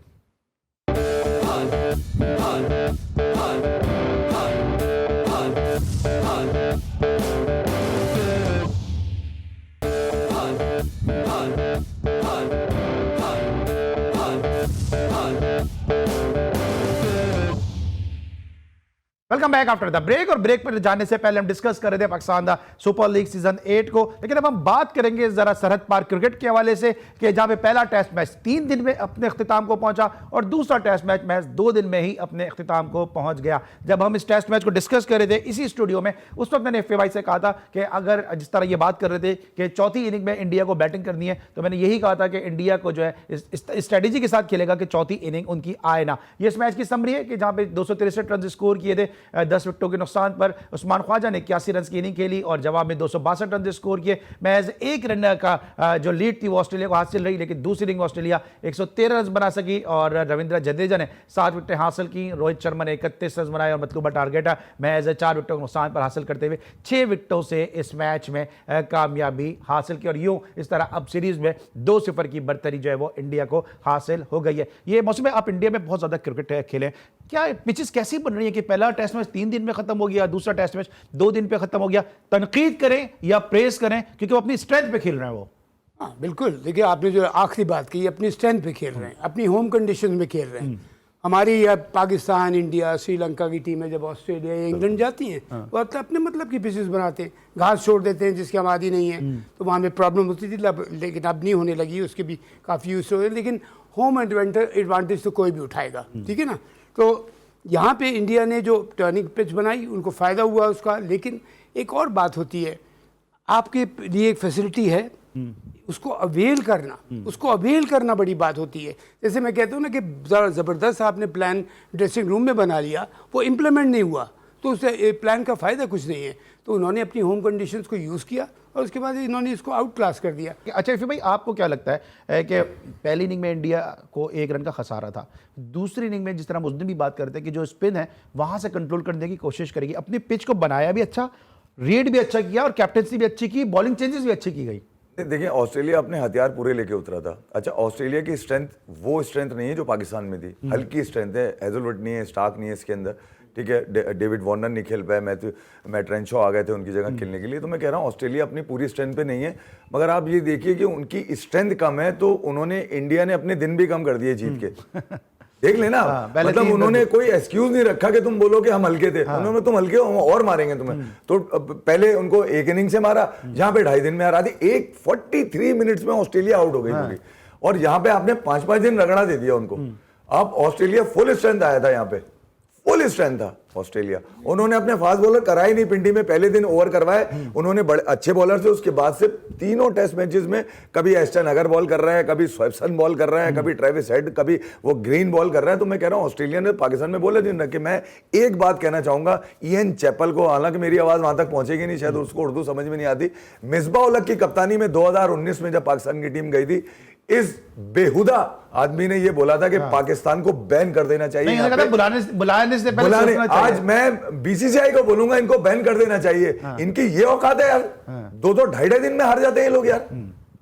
Welcome back after the break. और ब्रेक पर जाने से पहले हम डिस्कस कर रहे थे पाकिस्तान दा सुपर लीग सीजन 8 को, लेकिन अब हम बात करेंगे जरा सरहद पार क्रिकेट के हवाले से कि जहां पे पहला टेस्ट मैच 3 दिन में अपने अख्तिताम को पहुंचा और दूसरा टेस्ट मैच 2 दिन में ही अपने अख्तिताम को पहुंच गया। जब हम इस टेस्ट मैच को डिस्कस कर रहे थे इसी स्टूडियो में, उस वक्त मैंने एफए भाई से कहा था कि अगर जिस तरह ये बात कर रहे थे कि चौथी इनिंग में इंडिया को बैटिंग करनी है, तो मैंने यही कहा था कि इंडिया को जो है इस स्ट्रेटेजी के साथ खेलेगा कि चौथी इनिंग उनकी आए ना। ये इस मैच की समरी है कि जहां पे 263 रन स्कोर किए थे 10 विकेटों के नुकसान पर। उस्मान ख्वाजा ने 81 रन की इनिंग खेली और जवाब में 262 रन स्कोर किए। महज 1 रन का जो लीड थी वो ऑस्ट्रेलिया को हासिल रही, लेकिन दूसरी इनिंग ऑस्ट्रेलिया 113 रन बना सकी और रविंद्र जडेजा ने 7 विकेटें हासिल की। रोहित शर्मा ने 31 रन बनाए और मतलूबा टारगेट महज 4 विकेटों के नुकसान पर हासिल करते हुए 6 विकेटों से इस मैच में कामयाबी हासिल की और यूं इस तरह अब सीरीज में 2-0 की बर्तरी जो है वो इंडिया को हासिल हो गई है। ये मौसम में आप इंडिया में बहुत ज्यादा क्रिकेट खेले, क्या पिचेस कैसी बन रही है कि पहला टेस्ट मैच 3 दिन में खत्म हो गया, दूसरा टेस्ट मैच 2 दिन पे खत्म हो गया? तनकीद करें या प्रेस करें, क्योंकि वो अपनी स्ट्रेंथ पे खेल रहे हैं वो। हाँ बिल्कुल, देखिए आपने जो आखिरी बात की, अपनी स्ट्रेंथ पे खेल रहे हैं, अपनी होम कंडीशन में खेल रहे हैं। हमारी पाकिस्तान, इंडिया, श्रीलंका की टीमें जब ऑस्ट्रेलिया या इंग्लैंड जाती हैं वो अपने मतलब की पिचेस बनाते हैं, घास छोड़ देते हैं जिसकी आबादी नहीं है, तो वहाँ में प्रॉब्लम होती थी, लेकिन अब नहीं होने लगी, उसके भी काफ़ी यूज हो गए। लेकिन होम एडवांटेज तो कोई भी उठाएगा, ठीक है ना। तो यहाँ पे इंडिया ने जो टर्निंग पिच बनाई उनको फ़ायदा हुआ उसका। लेकिन एक और बात होती है, आपके लिए एक फैसिलिटी है, उसको अवेल करना बड़ी बात होती है। जैसे मैं कहता हूँ ना कि ज़बरदस्त आपने प्लान ड्रेसिंग रूम में बना लिया, वो इम्प्लीमेंट नहीं हुआ तो उससे प्लान का फ़ायदा कुछ नहीं है। तो उन्होंने अपनी होम कंडीशंस को यूज़ किया और उसके बाद इन्होंने इसको आउट क्लास कर दिया। अच्छा फिर भाई, आपको क्या लगता है कि पहली इनिंग में इंडिया को 1 रन का खसारा था, दूसरी इनिंग में जिस तरह हम उस दिन भी बात करते हैं कि जो स्पिन है वहां से कंट्रोल करने की कोशिश करेगी, अपनी पिच को बनाया भी अच्छा, रीड भी अच्छा किया और कैप्टनसी भी अच्छी की, बॉलिंग चेंजेस भी अच्छी की गई? देखिए ऑस्ट्रेलिया अपने हथियार पूरे लेके उतरा था। अच्छा, ऑस्ट्रेलिया की स्ट्रेंथ वो स्ट्रेंथ नहीं है जो पाकिस्तान में थी, हल्की स्ट्रेंथ है, हेजलवुड नहीं है, स्टार्क नहीं है इसके अंदर, ठीक है। डेविड वार्नर नहीं खेल पाए, मैट रेनशॉ आ गए थे उनकी जगह खेलने के लिए। तो मैं कह रहा हूँ ऑस्ट्रेलिया अपनी पूरी स्ट्रेंथ पे नहीं है, मगर आप ये देखिए कि उनकी स्ट्रेंथ कम है तो उन्होंने, इंडिया ने अपने दिन भी कम कर दिए जीत के। देख लेना, मतलब उन्होंने कोई एक्सक्यूज नहीं रखा कि तुम बोलो कि हम हल्के थे। उन्होंने तुम हल्के हो, हम और मारेंगे तुम्हें। तो पहले उनको 1 इनिंग से मारा, जहां पे 2.5 दिन में हरा दी। 43 मिनट्स में ऑस्ट्रेलिया आउट हो गई पूरी, और यहाँ पे आपने 5-5 दिन रगड़ा दे दिया उनको। अब ऑस्ट्रेलिया फुल स्ट्रेंथ आया था, यहाँ पे फुल स्ट्रेंथ था ऑस्ट्रेलिया। उन्होंने अपने फास्ट बॉलर कराए नहीं पिंडी में, पहले दिन ओवर करवाए उन्होंने बड़े अच्छे बॉलर से। उसके बाद से तीनों टेस्ट मैचेस में कभी एस्टन अगर बॉल कर रहा है, कभी स्वैप्सन बॉल कर रहा है, कभी ट्रेविस हेड, कभी वो ग्रीन बॉल कर रहा है। तो मैं कह रहा हूँ ऑस्ट्रेलिया ने पाकिस्तान में बोले दिन रखे। मैं एक बात कहना चाहूंगा इयन चैपल को, हालांकि मेरी आवाज वहां तक पहुंचेगी नहीं, शायद उसको उर्दू समझ में नहीं आती। मिसबा उल हक की कप्तानी में 2019 में जब पाकिस्तान की टीम गई थी, इस बेहुदा आदमी ने ये बोला था कि पाकिस्तान को बैन कर देना चाहिए। बुलाने से पहले आज मैं बीसीसीआई को बोलूंगा इनको बैन कर देना चाहिए। इनकी ये औकात है यार, 2-2 ढाई दिन में हार जाते हैं ये लोग यार।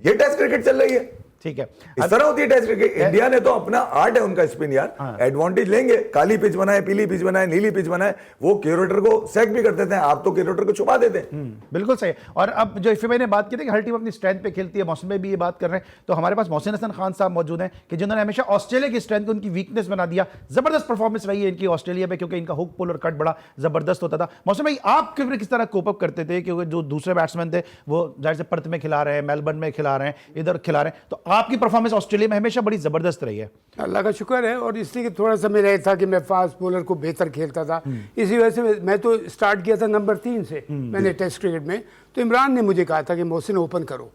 ये टेस्ट क्रिकेट चल रही है, ठीक है, इस तरह होती है टेस्ट क्रिकेट। इंडिया ने तो अपना आर्ट है उनका स्पिन यार, एडवांटेज लेंगे। काली पिच बनाए, पीली पिच बनाए, नीली पिच बनाए, वो क्यूरेटर को सैक भी कर देते हैं, आप तो क्यूरेटर को छुपा देते हैं। बिल्कुल सही। और अब जो इफे ने बात की थी कि हर टीम अपनी स्ट्रेंथ पे खेलती है, मौसम में भी ये बात कर रहे हैं, तो हमारे पास मोहसिन हसन खान साहब मौजूद हैं कि जिन्होंने हमेशा ऑस्ट्रेलिया की स्ट्रेंथ को उनकी वीकनेस बना दिया। जबरदस्त परफॉर्मेंस रही है इनकी ऑस्ट्रेलिया में, क्योंकि इनका हुक पुल और कट बड़ा जबरदस्त होता था। मौसम भाई, आप किस तरह कोप अप करते थे, क्योंकि जो दूसरे बैट्समैन थे वो जाहिर से पर्थ में खिला रहे हैं, मेलबर्न में खिला रहे हैं, इधर खिला रहे हैं, तो आपकी परफॉर्मेंस ऑस्ट्रेलिया में हमेशा बड़ी जबरदस्त रही है? अल्लाह का शुक्र है, और इसलिए कि थोड़ा सा मेरा ये था कि मैं फास्ट बॉलर को बेहतर खेलता था, इसी वजह से मैं तो स्टार्ट किया था नंबर 3 से मैंने टेस्ट क्रिकेट में। तो इमरान ने मुझे कहा था कि मोहसिन ओपन करो,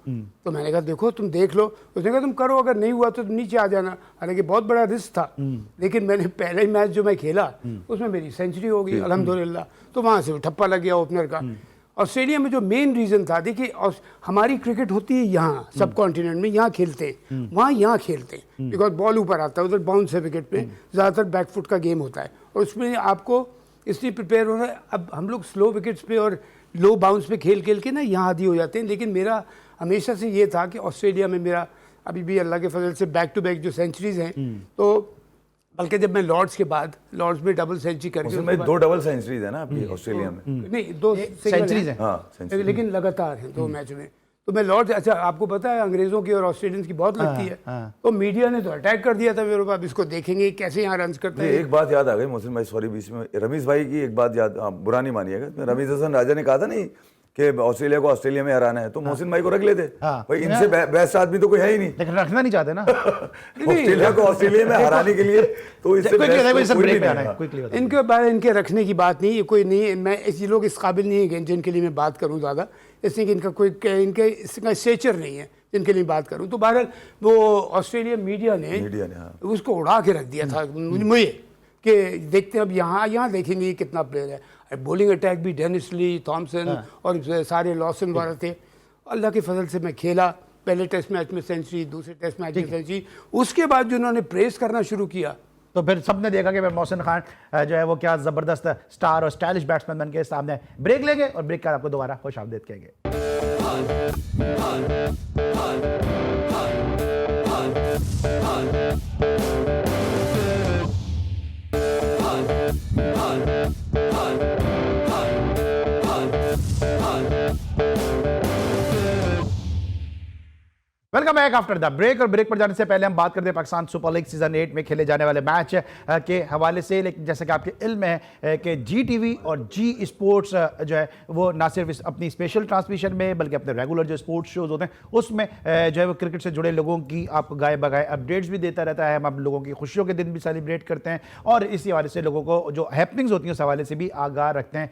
तो मैंने कहा देखो तुम देख लो। उसने कहा तुम करो, अगर नहीं हुआ तो तुम नीचे आ जाना। हालांकि बहुत बड़ा रिस्क था, लेकिन मैंने पहले ही मैच जो मैं खेला उसमें मेरी सेंचुरी हो गई अल्हम्दुलिल्लाह। तो वहाँ से वो ठप्पा लग गया ओपनर का। ऑस्ट्रेलिया में जो मेन रीज़न था, देखिए हमारी क्रिकेट होती है यहाँ सब कॉन्टिनेंट में, यहाँ खेलते हैं, वहाँ यहाँ खेलते हैं, बिकॉज बॉल ऊपर आता है, उधर बाउंस है विकेट पे, ज़्यादातर बैकफुट का गेम होता है, और उसमें आपको इसलिए प्रिपेयर होना है। अब हम लोग स्लो विकेट्स पे और लो बाउंस पे खेल खेल के ना यहाँ आदी हो जाते हैं। लेकिन मेरा हमेशा से ये था कि ऑस्ट्रेलिया में मेरा अभी भी अल्लाह के फजल से बैक टू बैक जो सेंचुरीज़ हैं, तो बल्कि जब मैं लॉर्ड्स के बाद लॉर्ड्स में डबल सेंचुरी करके उसमें 2 डबल सेंचुरीज है ना आपकी ऑस्ट्रेलिया में। नहीं 2 सेंचुरीज हैं। हाँ सेंचुरी। लेकिन लगातार हैं 2 मैच में। तो मैं लॉर्ड्स, अच्छा आपको पता है अंग्रेजों की और ऑस्ट्रेलियंस की बहुत लगती है, तो मीडिया ने तो अटैक कर दिया था मेरे ऊपर, अब इसको देखेंगे कैसे यहाँ रन करते हैं। एक बात याद आ गई मोहसिन भाई, सॉरी बीच में, रमीज भाई की एक बात याद, बुरा नहीं मानिएगा, रमीज हसन राजा ने कहा था नहीं कि ऑस्ट्रेलिया को ऑस्ट्रेलिया में हराना है, तो मोहसिन भाई को रख लेते। भाई इनसे बेस्ट आदमी तो कोई है ही नहीं, लेकिन रखना नहीं चाहते ना ऑस्ट्रेलिया को ऑस्ट्रेलिया में हराने के लिए, तो इससे इनके बारे इनके रखने की बात नहीं है, कोई नहीं है। मैं ये लोग इस काबिल नहीं है जिनके लिए मैं बात करूं ज़्यादा, इसलिए कि इनका कोई इनके इसका स्टेचर नहीं है जिनके लिए बात करूं। तो बहरहाल वो ऑस्ट्रेलिया मीडिया ने उसको उड़ा के रख दिया था मुझे कि देखते हैं अब यहाँ देखेंगे कितना प्लेयर है। बॉलिंग अटैक भी डेनिस ली, थॉमसन और सारे लॉसन वाले थे। अल्लाह के फजल से मैं खेला, पहले टेस्ट मैच में सेंचुरी, दूसरे टेस्ट मैच में सेंचुरी, उसके बाद जो उन्होंने प्रेस करना शुरू किया तो फिर सबने देखा कि मोहसिन खान जो है वो क्या ज़बरदस्त स्टार और स्टाइलिश बैट्समैन बन के सामने। ब्रेक लेंगे और ब्रेक का आपको दोबारा खुश आमदीद कहेंगे। Welcome back after the break. और ब्रेक पर जाने से पहले हम बात करते हैं पाकिस्तान सुपर लीग सीजन 8 में खेले जाने वाले मैच के हवाले से। लेकिन जैसे कि आपके इल्म है कि जी टीवी और जी स्पोर्ट्स जो है वो ना सिर्फ अपनी स्पेशल ट्रांसमिशन में बल्कि अपने रेगुलर जो स्पोर्ट्स शोज होते हैं उसमें जो है वो क्रिकेट से जुड़े लोगों की आप गाए बगाए अपडेट्स भी देता रहता है। हम आप लोगों की खुशियों के दिन भी सेलिब्रेट करते हैं और इसी हवाले से लोगों को जो हैपनिंग्स होती हैं उस हवाले से भी आगाह रखते हैं।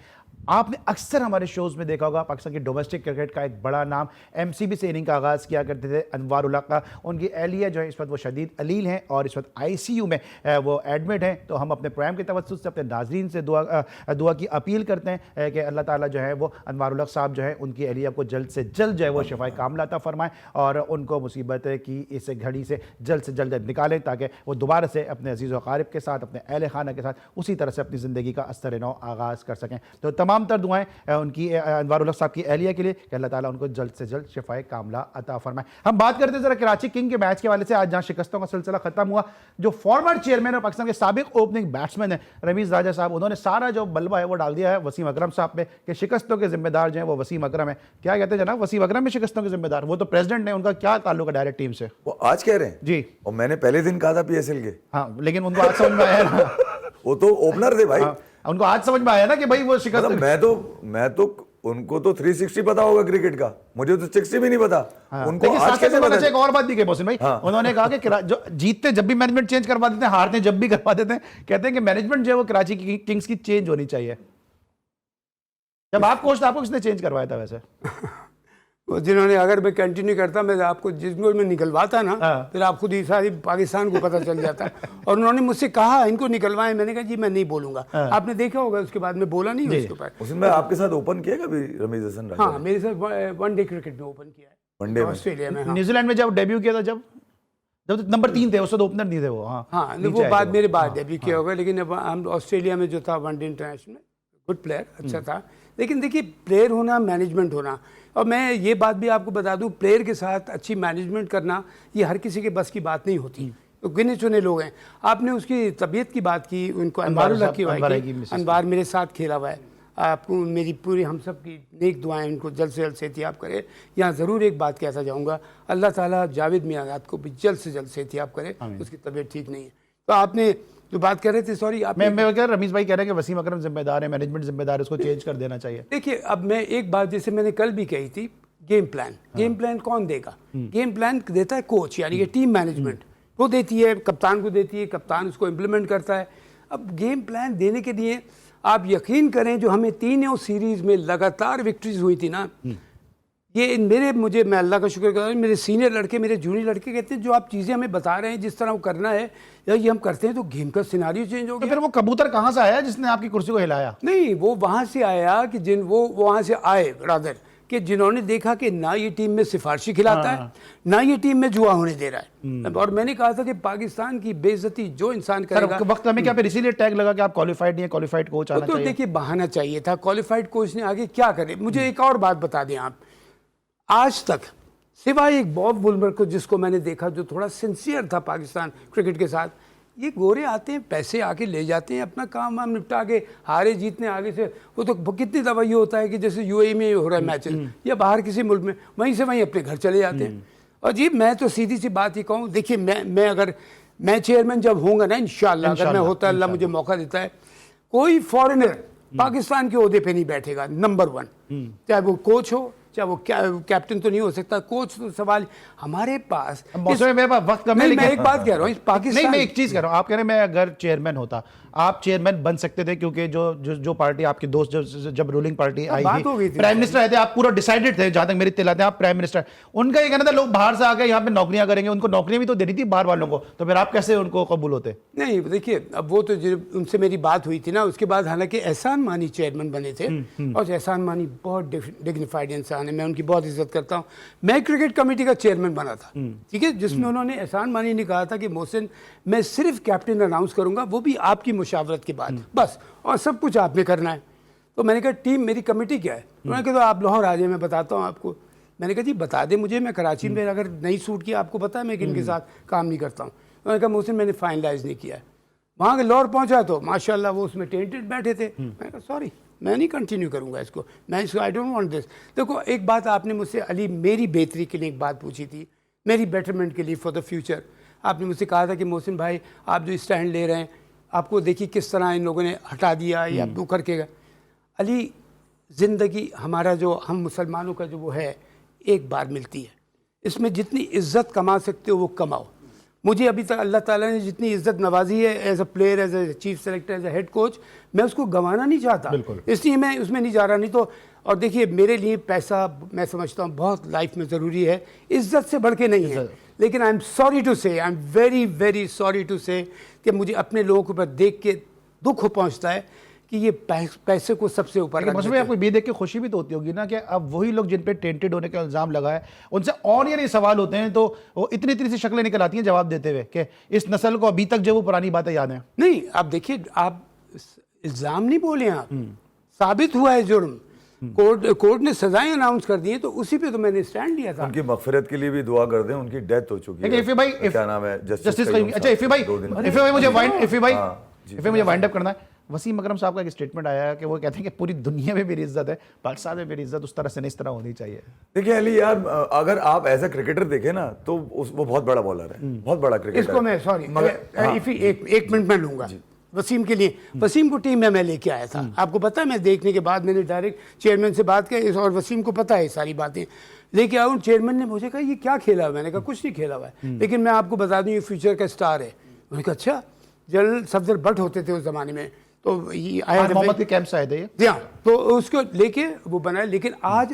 आपने अक्सर हमारे शोज में देखा होगा पाकिस्तान की डोमेस्टिक क्रिकेट का एक बड़ा नाम एमसीबी से इनिंग का आगाज़ किया करते थे अनवार उल हक का। उनकी एहलिया जो है इस वक्त वो शदीद अलील हैं और इस वक्त आईसीयू में वो एडमिट हैं। तो हम अपने प्रोग्राम के तवज्जुह से अपने नाज़रीन से दुआ की अपील करते हैं कि अल्लाह ताला जो है वो अनवार उल हक साहब जो है उनकी एहलिया को जल्द से जल्द जो है वो शिफाए कामिला अता फरमाएं और उनको मुसीबत की इस घड़ी से जल्द निकालें ताकि वो दोबारा से अपने अजीज़ व अकारिब के साथ, अपने अहल खाना के साथ उसी तरह से अपनी ज़िंदगी का अस्तर नौ आगाज़ कर सकें। तो तमाम तर दुआएं उनकी अनवार उल हक साहब की एहलिया के लिए कि अल्लाह ताला उनको जल्द से जल्द शिफाए कामिला अता फरमाए। हम बात करते हैं जरा कराची किंग के मैच के हवाले से। आज जहां शिकस्तों का सिलसिला खत्म हुआ, जो फॉर्मर चेयरमैन और पाकिस्तान के साबिक ओपनिंग बैट्समैन है रमीज राजा साहब, उन्होंने सारा जो बलबा है वो डाल दिया है वसीम अकरम साहब पे कि शिकस्तों के जिम्मेदार जो है वो वसीम अकरम है। क्या कहते हैं जनाब, वसीम अकरम में शिकस्तों के जिम्मेदार? वो तो प्रेसिडेंट है, उनका क्या ताल्लुक है डायरेक्ट टीम से? वो आज कह रहे हैं जी, और मैंने पहले दिन कहा था पीएसएल के। हाँ, लेकिन उनको आज समझ में आया ना वो तो ओपनर थे भाई। उनको आज समझ में आया ना कि भाई वो शिकस्त। मैं तो उनको तो 360 पता होगा क्रिकेट का, मुझे तो 60 भी नहीं पता। उनको आज कैसे पता? एक और बात भी कही मोहसिन भाई, उन्होंने कहा कि जो जीतते जब भी मैनेजमेंट चेंज करवा देते हैं, हारते जब भी करवा देते हैं, कहते हैं कि मैनेजमेंट जो है वो कराची किंग्स की चेंज होनी चाहिए। जब आप कोच थे आपको किसने चेंज करवाया था वैसे? वो जिन्होंने, अगर मैं कंटिन्यू करता मैं आपको जिसको मैं निकलवाता ना फिर आप खुद ही सारी पाकिस्तान को पता चल जाता। और उन्होंने मुझसे कहा इनको निकलवाएं, मैंने कहा जी मैं नहीं बोलूंगा। आपने देखा होगा उसके बाद मैं बोला नहीं उसके ऊपर। उसमें आपके साथ ओपन किया कभी रमीज हसन राजा? हाँ, मेरे साथ वनडे क्रिकेट में ओपन किया है, वनडे में ऑस्ट्रेलिया में। न्यूजीलैंड में जब डेब्यू किया था, जब नंबर 3 थे, उससे ओपनर नहीं थे वो। हाँ, वो बाद मेरे बाद डेब्यू किया होगा। लेकिन अब हम ऑस्ट्रेलिया में जो था वनडे इंटरनेशनल, गुड प्लेयर, अच्छा था। लेकिन देखिए, प्लेयर होना, मैनेजमेंट होना, और मैं ये बात भी आपको बता दूं, प्लेयर के साथ अच्छी मैनेजमेंट करना ये हर किसी के बस की बात नहीं होती। तो गिने चुने लोग हैं। आपने उसकी तबीयत की बात की, उनको अनवार अनवार मेरे साथ खेला हुआ है। आपको मेरी पूरी हम सब की नेक दुआएं, उनको जल्द से जल्द सेहतियाब करे। यहाँ ज़रूर एक बात कहता जाऊँगा, अल्लाह ताला जावेद मियाँदाद को भी जल्द से जल्द सेहतियाब करे, उसकी तबीयत ठीक नहीं है। तो आपने जो बात कर रहे थे, सॉरी मैं कह रमीज भाई कह रहे हैं कि वसीम अकरम जिम्मेदार है, मैनेजमेंट जिम्मेदार है, उसको चेंज कर देना चाहिए। देखिए, अब मैं एक बात जैसे मैंने कल भी कही थी, गेम प्लान कौन देगा? गेम प्लान देता है कोच, यानी कि टीम मैनेजमेंट वो देती है, कप्तान को देती है, कप्तान उसको इम्प्लीमेंट करता है। अब गेम प्लान देने के लिए आप यकीन करें, जो हमें 3 सीरीज में लगातार विक्ट्रीज हुई थी ना, ये मैं अल्लाह का शुक्र कर, मेरे सीनियर लड़के, मेरे जूनियर लड़के कहते हैं जो आप चीज़ें हमें बता रहे हैं, जिस तरह वो करना है या ये हम करते हैं, तो गेम का सिनारियो चेंज हो गया। तो फिर वो कबूतर कहाँ से आया जिसने आपकी कुर्सी को हिलाया? नहीं, वो वहाँ से आया कि वो वहाँ से आए रादर कि जिन्होंने देखा कि ना ये टीम में सिफारिशी खिलाता है, ना ये टीम में जुआ होने दे रहा है। और मैंने कहा था कि पाकिस्तान की बेइज्जती जो इंसान करेगा। वक्त हमें क्या फिर इसीलिए टैग लगा कि आप क्वालिफाइड नहीं है, क्वालिफाइड कोच आना चाहिए? तो देखिए, बहाना चाहिए था। क्वालिफाइड कोच ने आगे क्या करे? मुझे एक और बात बता दें आप, आज तक सिवाय एक बॉब वुलमर को, जिसको मैंने देखा जो थोड़ा सिंसियर था पाकिस्तान क्रिकेट के साथ, ये गोरे आते हैं, पैसे आके ले जाते हैं, अपना काम वाम निपटा के हारे जीतने आगे से। वो तो कितनी दफ़ा ये होता है कि जैसे यूएई में हो रहा है मैचेस या बाहर किसी मुल्क में, वहीं से वहीं अपने घर चले जाते हैं। और जी मैं तो सीधी सी बात ही कहूँ, देखिए मैं अगर मैं चेयरमैन जब होऊंगा ना इंशाल्लाह, अगर मैं होता, अल्लाह मुझे मौका देता है, कोई फॉरेनर पाकिस्तान के ओहदे पे नहीं बैठेगा, नंबर 1। चाहे वो कोच हो, चाहे वो कैप्टन तो नहीं हो सकता, कोच तो सवाल हमारे पास। मेरे पास वक्त कम है, मैं एक बात कह रहा हूँ, पाकिस्तान नहीं, मैं एक चीज कह रहा हूँ, आप कह रहे हैं मैं अगर चेयरमैन होता, आप चेयरमैन बन सकते थे, क्योंकि जो पार्टी आपके दोस्त जब रूलिंग पार्टी आई थी, प्राइम मिनिस्टर आए थे, आप पूरा डिसाइडेड थे, जहां तक मेरी इत्तला है, आप प्राइम मिनिस्टर। उनका ये कहना था लोग बाहर से आके यहाँ पे नौकरियां करेंगे, उनको नौकरियां भी तो देनी थी बाहर वालों को, तो फिर आप कैसे उनको कबूल होते? नहीं देखिए, अब वो तो उनसे मेरी बात हुई थी ना, उसके बाद हालांकि एहसान मानी चेयरमैन बने थे, और एहसान मानी बहुत डिग्निफाइड इंसान है, मैं उनकी बहुत इज्जत करता हूँ। मैं क्रिकेट कमेटी का चेयरमैन बना था, ठीक है, जिसमें उन्होंने एहसान मानी ने कहा था कि मोहसिन मैं सिर्फ कैप्टन अनाउंस करूंगा, वो भी आपकी मुशावरत के बाद, बस, और सब कुछ आपने करना है। तो मैंने कहा टीम मेरी कमेटी क्या है? उन्होंने कहा तो आप लाहौर आ जाए, मैं बताता हूँ आपको। मैंने कहा जी बता दे मुझे, मैं कराची में अगर नहीं सूट किया, आपको पता है मैं किन के साथ काम नहीं करता हूँ। उन्होंने कहा मोहसिन मैंने फाइनलाइज नहीं किया है। वहाँ के लाहौर पहुँचा तो माशाल्लाह वो उसमें टेंटेड बैठे थे। मैंने कहा सॉरी, मैं नहीं कंटिन्यू करूँगा इसको, मैं इसको आई डोंट वांट दिस। देखो एक बात आपने मुझसे अली मेरी बेहतरी के लिए एक बात पूछी थी, मेरी बेटरमेंट के लिए, फॉर द फ्यूचर। आपने मुझसे कहा था कि मोहसिन भाई आप जो स्टैंड ले रहे हैं, आपको देखिए किस तरह इन लोगों ने हटा दिया या वो करके। अली ज़िंदगी हमारा जो हम मुसलमानों का जो वो है, एक बार मिलती है, इसमें जितनी इज़्ज़त कमा सकते हो वो कमाओ। मुझे अभी तक अल्लाह ताला ने जितनी इज़्ज़त नवाजी है as a player, as a chief selector, as a head coach, मैं उसको गंवाना नहीं चाहता, इसलिए मैं उसमें नहीं जा रहा। नहीं तो, और देखिए मेरे लिए पैसा मैं समझता हूँ बहुत लाइफ में ज़रूरी है, इज़्ज़त से बढ़ के नहीं है। लेकिन I am sorry to say, I am very very sorry to say कि मुझे अपने लोगों के ऊपर देख के दुख पहुँचता है कि ये पैसे को सबसे ऊपर रख देते हैं। आपको ये देख के खुशी भी तो होती होगी ना कि अब वही लोग जिन पे टेंटेड होने का इल्जाम लगा है, उनसे और ये नहीं सवाल होते हैं, तो वो इतनी इतनी सी शक्लें निकल आती हैं जवाब देते हुए कि इस नस्ल को अभी तक जो वो पुरानी बातें याद हैं। नहीं, आप देखिए, आप इल्जाम नहीं बोले, आप साबित हुआ है जुर्म, कोर्ट ने सजाएं अनाउंस कर दी हैं, तो उसी पे तो मैंने स्टैंड लिया था। उनकी मगफिरत के लिए भी दुआ कर दें, उनकी डेथ हो चुकी है। इफ़ी भाई, क्या नाम है? जस्टिस। अच्छा इफ़ी भाई मुझे वाइंड अप करना है। वसीम अकरम साहब का एक स्टेटमेंट आया है कि वो कहते हैं कि पूरी दुनिया में मेरी इज्जत है, पाकिस्तान में मेरी इज्जत उस तरह से नहीं, इस तरह होनी चाहिए। देखिए अली यार, अगर आप एज अ क्रिकेटर देखें ना, तो वो बहुत बड़ा बॉलर है, बहुत बड़ा क्रिकेटर। इसको मैं सॉरी एक मिनट में लूंगा वसीम के लिए। वसीम को टीम में मैं लेके आया था, आपको पता है, मैं देखने के बाद मैंने डायरेक्ट चेयरमैन से बात की, और वसीम को पता है सारी बातें। लेके आऊँ, चेयरमैन ने मुझे कहा ये क्या खेला हुआ? मैंने कहा कुछ नहीं खेला हुआ है, लेकिन मैं आपको बता दूँ ये फ्यूचर का स्टार है। उन्होंने कहा अच्छा, जनरल सफदर भट्ट होते थे उस जमाने में, तो ये आया मोहम्मद के कैंप से आए थे ये, तो उसको लेके वो बनाया। लेकिन आज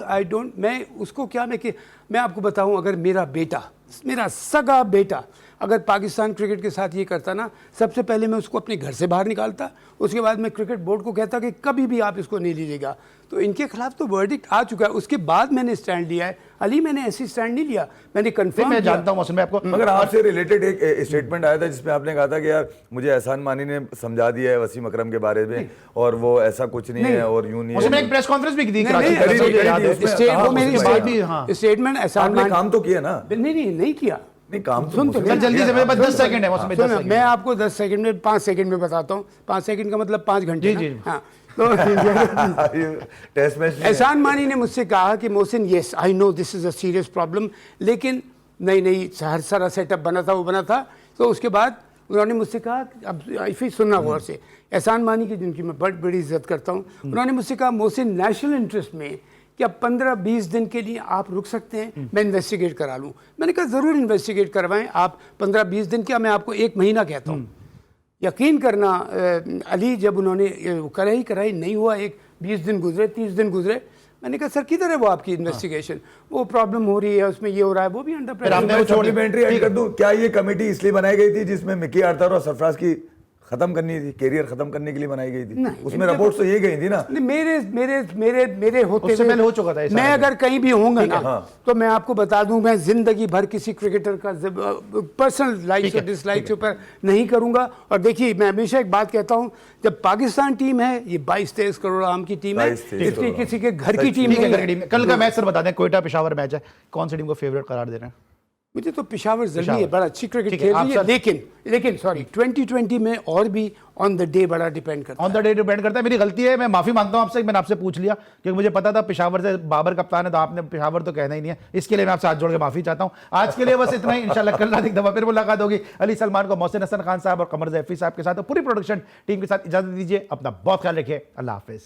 मैं उसको क्या, मैं आपको बताऊं, अगर मेरा बेटा, मेरा सगा बेटा अगर पाकिस्तान क्रिकेट के साथ ये करता ना, सबसे पहले मैं उसको अपने घर से बाहर निकालता, उसके बाद मैं क्रिकेट बोर्ड को कहता कि कभी भी आप इसको नहीं लीजिएगा। तो इनके खिलाफ तो वर्डिक्ट आ चुका है, उसके बाद मैंने स्टैंड लिया है। अली मैंने ऐसी स्टैंड नहीं लिया, मैंने कंफर्म। मैं जानता हूँ मैं आपको, मगर आपसे रिलेटेड एक स्टेटमेंट आया था जिसमें आपने कहा था कि यार मुझे एहसान मानी ने समझा दिया है वसीम अकरम के बारे में, और वो ऐसा कुछ नहीं है और यूं नहीं है। उसमें एक प्रेस कॉन्फ्रेंस भी की स्टेटमेंट एहसान मानी काम तो किया ना? नहीं किया, नहीं काम तो सुन तो जल्दी से, मेरे पास 10 सेकंड है, मैं आपको 10 सेकंड में 5 सेकंड में बताता हूँ। 5 सेकंड का मतलब 5 घंटे। जी। हाँ, तो टेस्ट मैच एहसान मानी ने मुझसे कहा कि Mohsin yes I know this is a serious problem, लेकिन नहीं हर सारा सेटअप बना था, वो बना था। तो उसके बाद उन्होंने मुझसे कहा, अब फिर सुनना गौर से, एहसान मानी की जिनकी मैं बड़ी इज्जत करता हूँ, उन्होंने मुझसे कहा मोहसिन नेशनल इंटरेस्ट में क्या 15-20 दिन के लिए आप रुक सकते हैं, मैं इन्वेस्टिगेट करा लूँ। मैंने कहा ज़रूर इन्वेस्टिगेट करवाएं आप, 15-20 दिन क्या, मैं आपको 1 महीना कहता हूँ। यकीन करना अली, जब उन्होंने कराई नहीं हुआ, 20 दिन गुजरे, 30 दिन गुजरे, मैंने कहा सर किधर है वो आपकी इन्वेस्टिगेशन? वो प्रॉब्लम हो रही है, उसमें ये हो रहा है, वो भी अंडर प्रेशर। सप्लीमेंट्री ऐड कर दूं, क्या ये कमेटी इसलिए बनाई गई थी जिसमें मिकी आर्थर और सरफराज की खत्म करनी थी, कैरियर खत्म करने के लिए बनाई गई थी? उसमें रिपोर्ट्स तो ये गई थी ना। मेरे होते उससे पहले हो चुका था। मैं अगर कहीं भी होऊंगा ना, तो मैं आपको बता दूं, मैं जिंदगी भर किसी क्रिकेटर का पर्सनल लाइफ से डिसलाइक के ऊपर नहीं करूंगा। और देखिए मैं हमेशा एक बात कहता हूं, जब पाकिस्तान टीम है, ये 22-23 करोड़ आम की टीम है, इसलिए किसी के घर की टीम नहीं है। कल का मैच सर बता दें, कोयटा पेशावर मैच है, कौन सी टीम को फेवरेट करार दे रहे हैं? मुझे तो पेशावर जल्दी है, पेशावर। बड़ा अच्छी क्रिकेट ठीक है, खेल आप रही है, सर- लेकिन सॉरी 2020 में और भी ऑन द डे बड़ा डिपेंड करता ऑन द डे डिपेंड करता है। मेरी गलती है, मैं माफी मांगता हूं आपसे, मैंने आपसे पूछ लिया क्योंकि मुझे पता था पेशावर से बाबर कप्तान है, तो आपने पेशावर तो कहना ही नहीं है, इसके लिए मैं आपसे हाथ जोड़ के माफी चाहता हूं। आज के लिए बस इतना ही, इंशाल्लाह कल रात एक दफा फिर मुलाकात होगी। अली सलमान को, मोहसिन हसन खान साहब और कमर जैफी साहब के साथ और पूरी प्रोडक्शन टीम के साथ इजाजत दीजिए। अपना बहुत ख्याल रखिए। अल्लाह हाफिज।